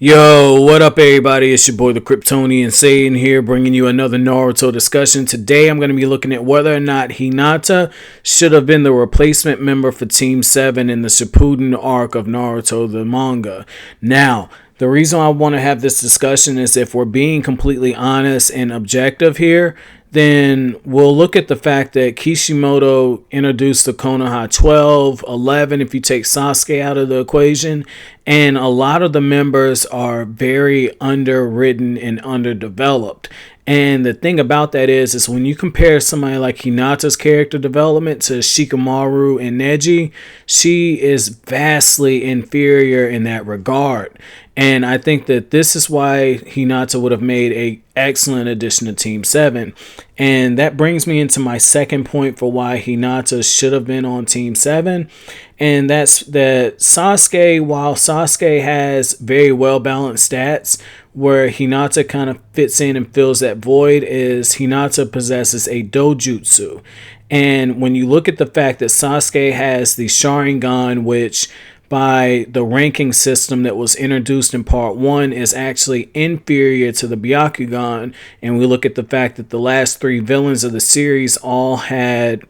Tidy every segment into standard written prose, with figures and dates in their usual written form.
Yo, what up, everybody? It's your boy, the Kryptonian, Satan here, bringing you another Naruto discussion. Today, I'm going to be looking at whether or not Hinata should have been the replacement member for Team 7 in the Shippuden arc of Naruto, the manga. Now, the reason I want to have this discussion is if we're being completely honest and objective here, then we'll look at the fact that Kishimoto introduced the Konoha 12, 11 if you take Sasuke out of the equation, and a lot of the members are very underwritten and underdeveloped. And the thing about that is when you compare somebody like Hinata's character development to Shikamaru and Neji, she is vastly inferior in that regard. And I think that this is why Hinata would have made an excellent addition to Team 7. And that brings me into my second point for why Hinata should have been on Team 7. And that's that Sasuke, while Sasuke has very well balanced stats, where Hinata kind of fits in and fills that void is Hinata possesses a dojutsu. And when you look at the fact that Sasuke has the Sharingan, which by the ranking system that was introduced in part 1 is actually inferior to the Byakugan, and we look at the fact that the last 3 villains of the series all had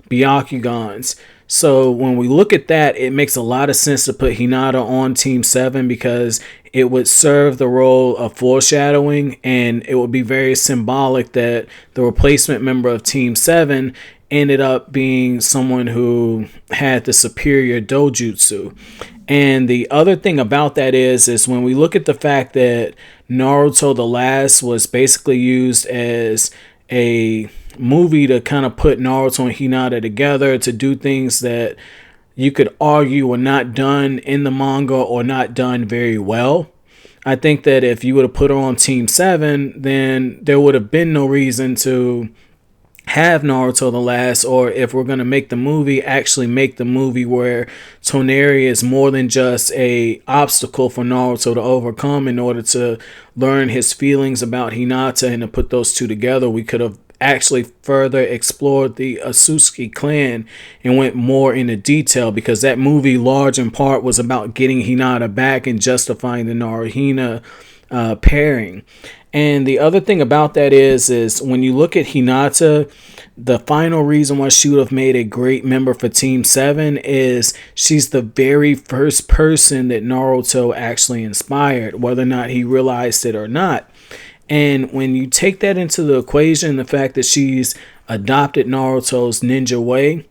Byakugans. So when we look at that, it makes a lot of sense to put Hinata on Team 7 because it would serve the role of foreshadowing, and it would be very symbolic that the replacement member of Team 7 ended up being someone who had the superior dojutsu. And the other thing about that is when we look at the fact that Naruto the Last was basically used as a movie to kind of put Naruto and Hinata together to do things that you could argue were not done in the manga or not done very well. I think that if you would have put her on Team 7, then there would have been no reason to have Naruto the Last, or if we're going to make the movie, actually make the movie where Toneri is more than just a obstacle for Naruto to overcome in order to learn his feelings about Hinata and to put those two together. We could have actually further explored the Sasuke clan and went more into detail, because that movie large in part was about getting Hinata back and justifying the Naruhina pairing. And the other thing about that is when you look at Hinata, the final reason why she would have made a great member for Team 7 is she's the very first person that Naruto actually inspired, whether or not he realized it or not. And when you take that into the equation, the fact that she's adopted Naruto's ninja way,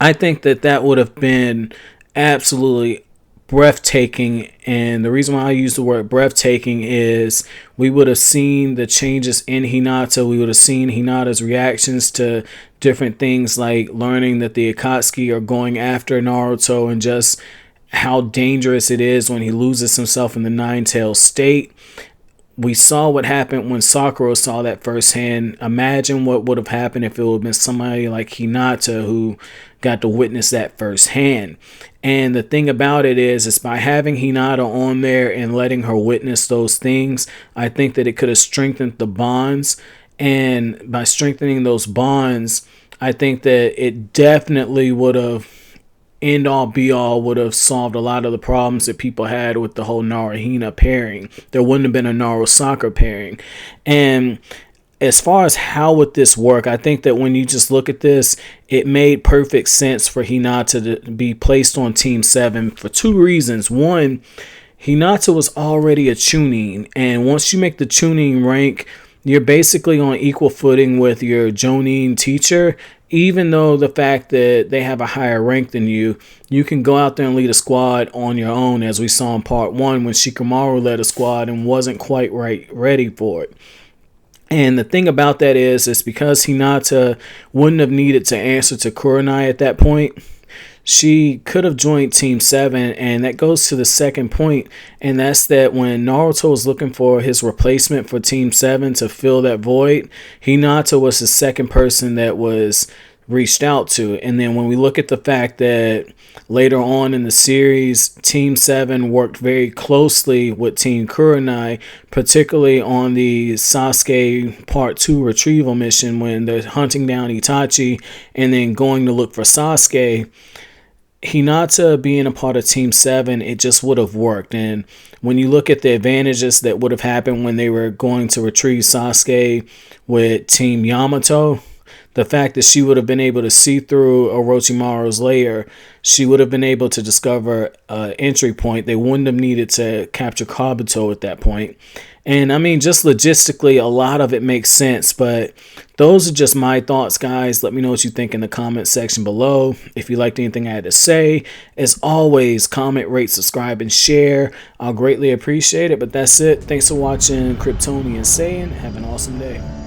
I think that that would have been absolutely breathtaking. And the reason why I use the word breathtaking is we would have seen the changes in Hinata. We would have seen Hinata's reactions to different things, like learning that the Akatsuki are going after Naruto and just how dangerous it is when he loses himself in the Nine-Tailed state. We saw what happened when Sakura saw that firsthand. Imagine what would have happened if it would have been somebody like Hinata who got to witness that firsthand. And the thing about it is by having Hinata on there and letting her witness those things, I think that it could have strengthened the bonds. And by strengthening those bonds, I think that it definitely would have end all be all would have solved a lot of the problems that people had with the whole Naruhina pairing. There wouldn't have been a Narusaka pairing. And as far as how would this work, I think that when you just look at this, it made perfect sense for Hinata to be placed on Team 7 for 2 reasons. One, Hinata was already a Chunin, and once you make the Chunin rank, you're basically on equal footing with your Jonin teacher. Even though the fact that they have a higher rank than you, you can go out there and lead a squad on your own, as we saw in part 1 when Shikamaru led a squad and wasn't quite ready for it. And the thing about that is because Hinata wouldn't have needed to answer to Kurenai at that point, she could have joined Team 7, and that goes to the second point, and that's that when Naruto was looking for his replacement for Team 7 to fill that void, Hinata was the second person that was reached out to. And then when we look at the fact that later on in the series, Team 7 worked very closely with Team Kurenai, particularly on the Sasuke Part 2 retrieval mission when they're hunting down Itachi and then going to look for Sasuke. Hinata being a part of Team 7, it just would have worked. And when you look at the advantages that would have happened when they were going to retrieve Sasuke with Team Yamato, the fact that she would have been able to see through Orochimaru's lair, she would have been able to discover an entry point. They wouldn't have needed to capture Kabuto at that point. And I mean, just logistically, a lot of it makes sense. But those are just my thoughts, guys. Let me know what you think in the comment section below. If you liked anything I had to say, as always, comment, rate, subscribe, and share. I'll greatly appreciate it. But that's it. Thanks for watching Kryptonian Saiyan. Have an awesome day.